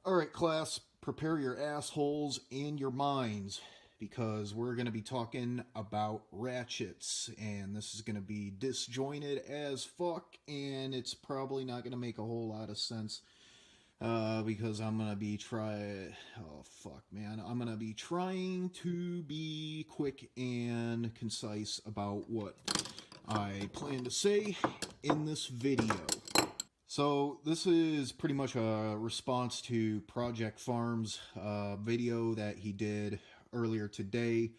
Alright, class, prepare your assholes and your minds because we're going to be talking about ratchets, and this is going to be disjointed as fuck, and it's probably not going to make a whole lot of sense because I'm going to be I'm going to be trying to be quick and concise about what I plan to say in this video. So this is pretty much a response to Project Farm's video that he did earlier today.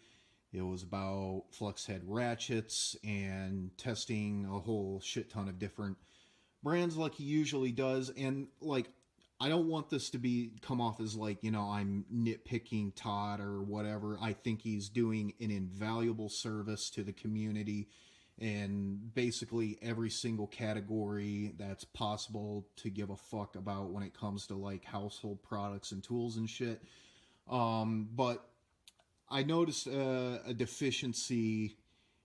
It was about flex head ratchets and testing a whole shit ton of different brands like he usually does. And like, I don't want this to come off as like, you know, I'm nitpicking Todd or whatever. I think he's doing an invaluable service to the community in basically every single category that's possible to give a fuck about when it comes to like household products and tools and shit. But I noticed a deficiency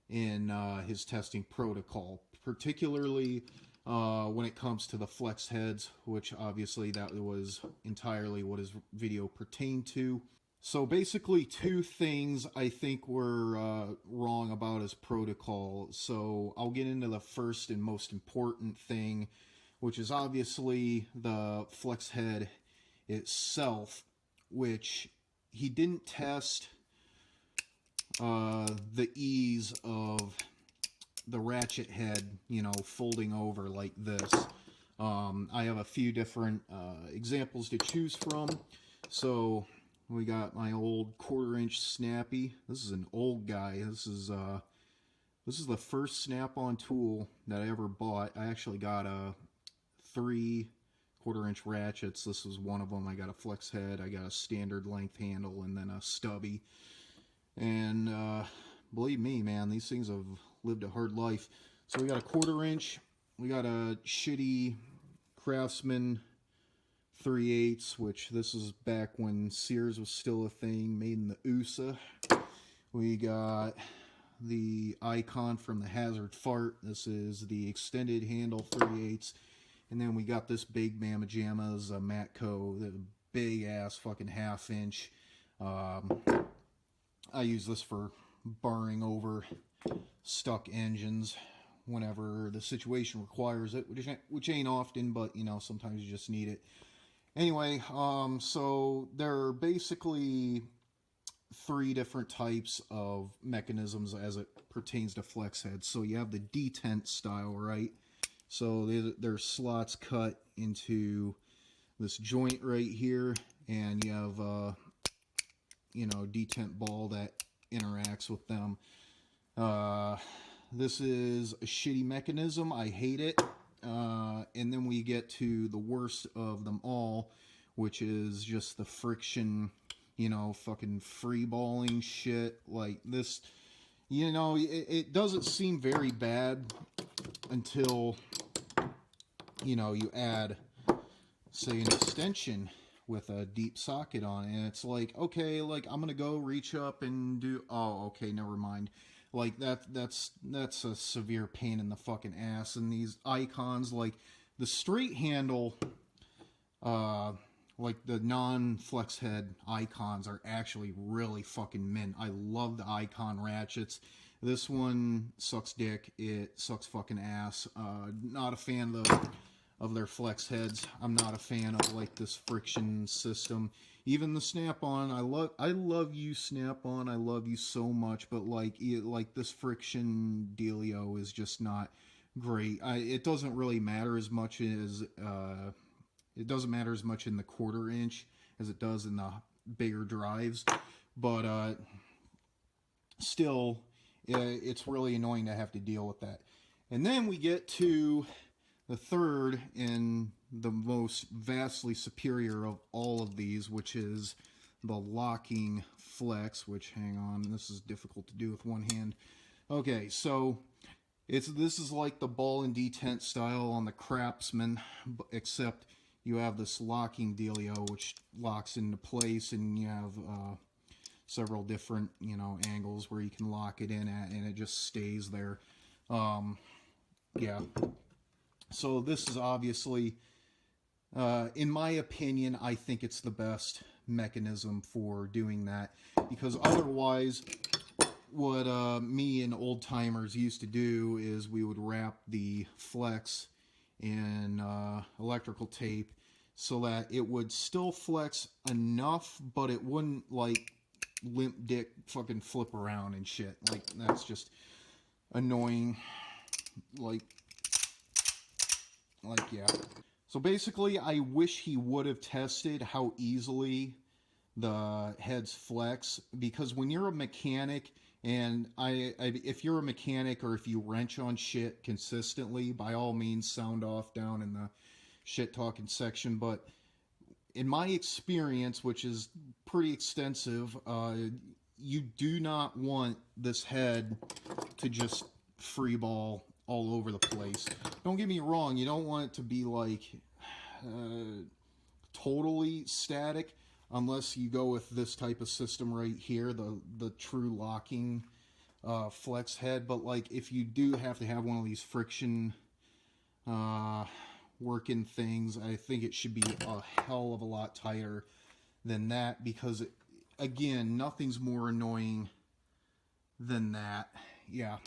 in his testing protocol, particularly when it comes to the flex heads, which obviously that was entirely what his video pertained to. So basically two things I think were wrong about his protocol. So I'll get into the first and most important thing, which is obviously the flex head itself, which he didn't test the ease of the ratchet head, you know, folding over like this. I have a few different examples to choose from. So we got my old 1/4-inch snappy. This is an old guy. This is the first snap-on tool that I ever bought. I actually got 3 1/4-inch ratchets. This was one of them. I got a flex head, I got a standard length handle, and then a stubby. And believe me, man, these things have lived a hard life. So we got a 1/4-inch. We got a shitty Craftsman 3/8, which this is back when Sears was still a thing, made in the USA. We got the Icon from the Hazard Fart. This is the extended handle 3/8. And then we got this big Mama Jammas, a Matco, the big ass fucking 1/2 inch. I use this for barring over stuck engines whenever the situation requires it, which ain't often, but you know, sometimes you just need it. Anyway, so there are basically 3 different types of mechanisms as it pertains to flex heads. So you have the detent style, right? So there's slots cut into this joint right here, and you have you know, detent ball that interacts with them. This is a shitty mechanism. I hate it. And then we get to the worst of them all, which is just the friction, you know, fucking freeballing shit like this. You know, it doesn't seem very bad until, you know, you add, say, an extension with a deep socket on it, and it's like, okay, like I'm gonna go reach up and do, oh, okay, never mind. Like that's a severe pain in the fucking ass. And these Icons, like the straight handle, like the non-flex head Icons are actually really fucking mint. I love the Icon ratchets. This one sucks dick. It sucks fucking ass. Not a fan of their flex heads. I'm not a fan of like this friction system. Even the snap-on, I love you, snap-on. I love you so much, but like this friction dealio is just not great. It doesn't really matter as much as it doesn't matter as much in the 1/4-inch as it does in the bigger drives, but still, it's really annoying to have to deal with that. And then we get to the third and the most vastly superior of all of these, which is the locking flex, which, hang on, this is difficult to do with one hand. Okay, so this is like the ball and detent style on the Craftsman, except you have this locking dealio, which locks into place, and you have several different, you know, angles where you can lock it in at, and it just stays there. Yeah. So this is obviously In my opinion, I think it's the best mechanism for doing that, because otherwise what me and old timers used to do is we would wrap the flex in electrical tape so that it would still flex enough, but it wouldn't like limp dick fucking flip around and shit. Like, that's just annoying. Like yeah. So basically, I wish he would have tested how easily the heads flex, because when you're a mechanic, and if you're a mechanic or if you wrench on shit consistently, by all means sound off down in the shit talking section. But in my experience, which is pretty extensive, you do not want this head to just free ball all over the place. Don't get me wrong, you don't want it to be like totally static, unless you go with this type of system right here, the true locking flex head. But like, if you do have to have one of these friction working things, I think it should be a hell of a lot tighter than that, because again, nothing's more annoying than that. Yeah.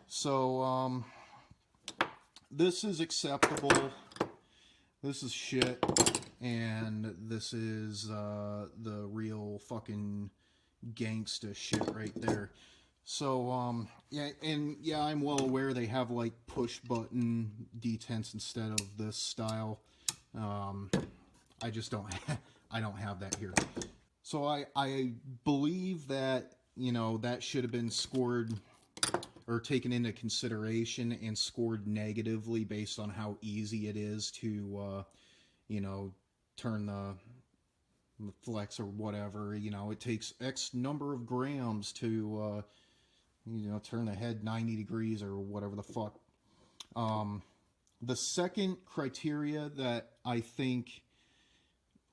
So this is acceptable, this is shit, and this is the real fucking gangsta shit right there. So yeah, and yeah, I'm well aware they have like push button detents instead of this style. I just don't I don't have that here. So I believe that, you know, that should have been scored or taken into consideration and scored negatively based on how easy it is to you know, turn the flex or whatever. You know, it takes X number of grams to you know, turn the head 90 degrees or whatever the fuck. The second criteria that I think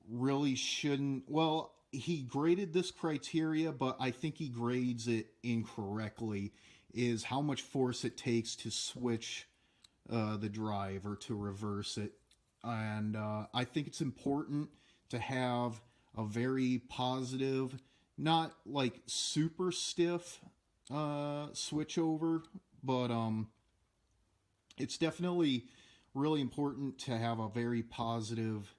really shouldn't, well, he graded this criteria, but I think he grades it incorrectly, is how much force it takes to switch the drive or to reverse it. And I think it's important to have a very positive, not like super stiff switch over, but it's definitely really important to have a very positive,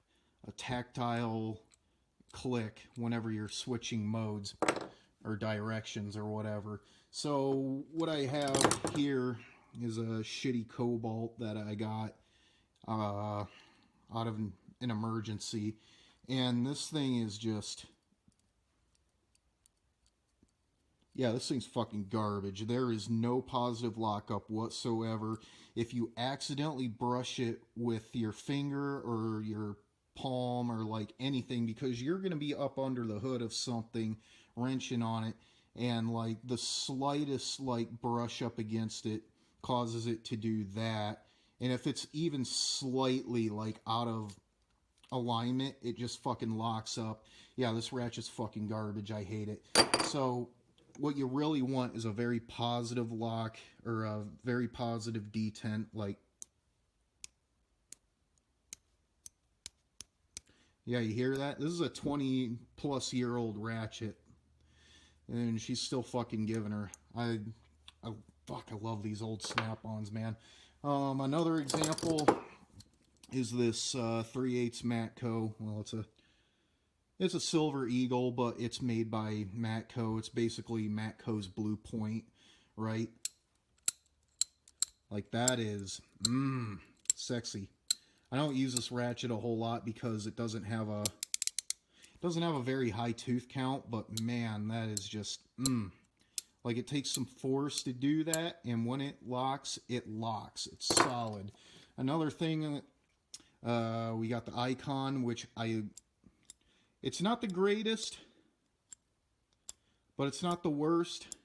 tactile click whenever you're switching modes or directions or whatever. So what I have here is a shitty Cobalt that I got out of an emergency, and this thing is just, yeah, this thing's fucking garbage. There is no positive lockup whatsoever. If you accidentally brush it with your finger or your palm or like anything, because you're going to be up under the hood of something wrenching on it, and like the slightest like brush up against it causes it to do that. And if it's even slightly like out of alignment, it just fucking locks up. Yeah, this ratchet's fucking garbage. I hate it. So what you really want is a very positive lock, or a very positive detent. Like, yeah, you hear that? This is a 20-plus-year-old ratchet, and she's still fucking giving her. I love these old snap-ons, man. Another example is this 3/8 Matco. Well, it's a Silver Eagle, but it's made by Matco. It's basically Matco's Blue Point, right? Like, that is sexy. I don't use this ratchet a whole lot because it doesn't have a very high tooth count, but man, that is just like, it takes some force to do that, and when it locks, it locks. It's solid. Another thing, we got the Icon, which it's not the greatest, but it's not the worst.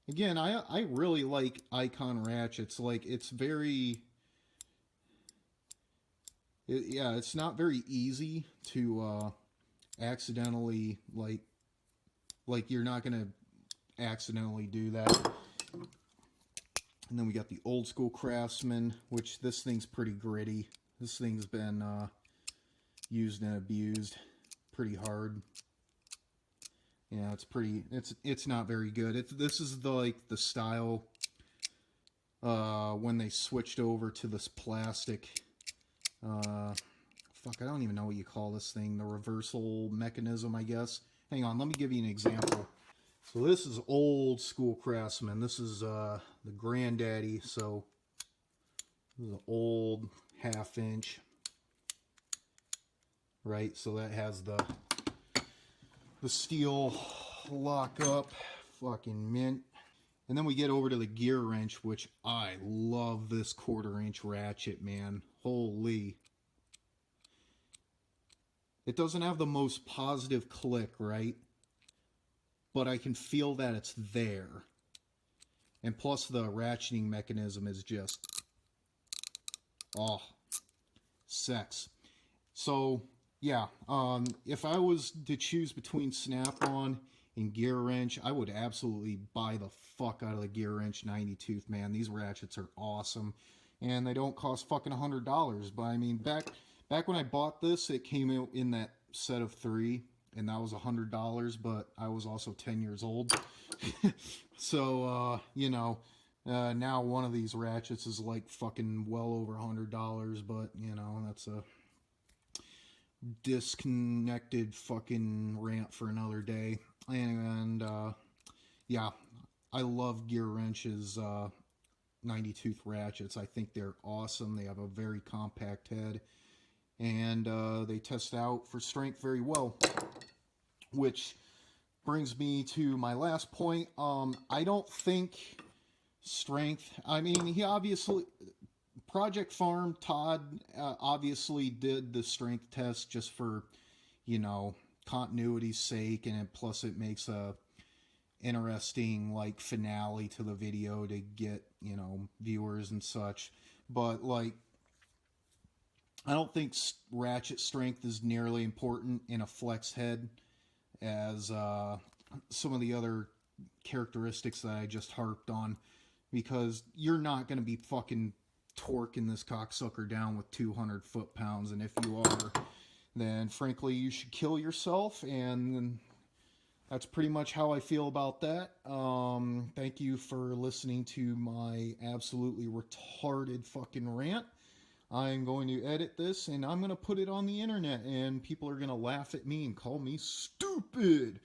Again, I really like Icon ratchets. Like, it's very, yeah, it's not very easy to accidentally, like you're not going to accidentally do that. And then we got the Old School Craftsman, which this thing's pretty gritty. This thing's been used and abused pretty hard. Yeah, it's not very good. This is the style when they switched over to this plastic. Fuck, I don't even know what you call this thing. The reversal mechanism, I guess. Hang on, let me give you an example. So this is old school Craftsman. This is the granddaddy. So this is an old 1/2 inch. Right, so that has the steel lock up. Fucking mint. And then we get over to the gear wrench, which I love this 1/4 inch ratchet, man. Holy. It doesn't have the most positive click, right? But I can feel that it's there. And plus the ratcheting mechanism is just, oh, sex. So, yeah, if I was to choose between Snap-on and gear wrench, I would absolutely buy the fuck out of the gear wrench 90 tooth, man. These ratchets are awesome. And they don't cost fucking $100. But I mean, back when I bought this, it came out in that set of 3, and that was $100, but I was also 10 years old. So, you know, now one of these ratchets is like fucking well over $100, but, you know, that's a disconnected fucking rant for another day. And, yeah, I love Gear Wrench's 90 tooth ratchets. I think they're awesome. They have a very compact head, and they test out for strength very well, which brings me to my last point. I don't think strength, I mean, he obviously, Project Farm, Todd obviously did the strength test just for, you know, continuity's sake, and plus it makes a interesting like finale to the video to get, you know, viewers and such. But like, I don't think ratchet strength is nearly important in a flex head as some of the other characteristics that I just harped on, because you're not going to be fucking torquing this cocksucker down with 200 foot-pounds, and if you are, then frankly you should kill yourself. And that's pretty much how I feel about that. Thank you for listening to my absolutely retarded fucking rant. I'm going to edit this and I'm going to put it on the internet, and people are going to laugh at me and call me stupid.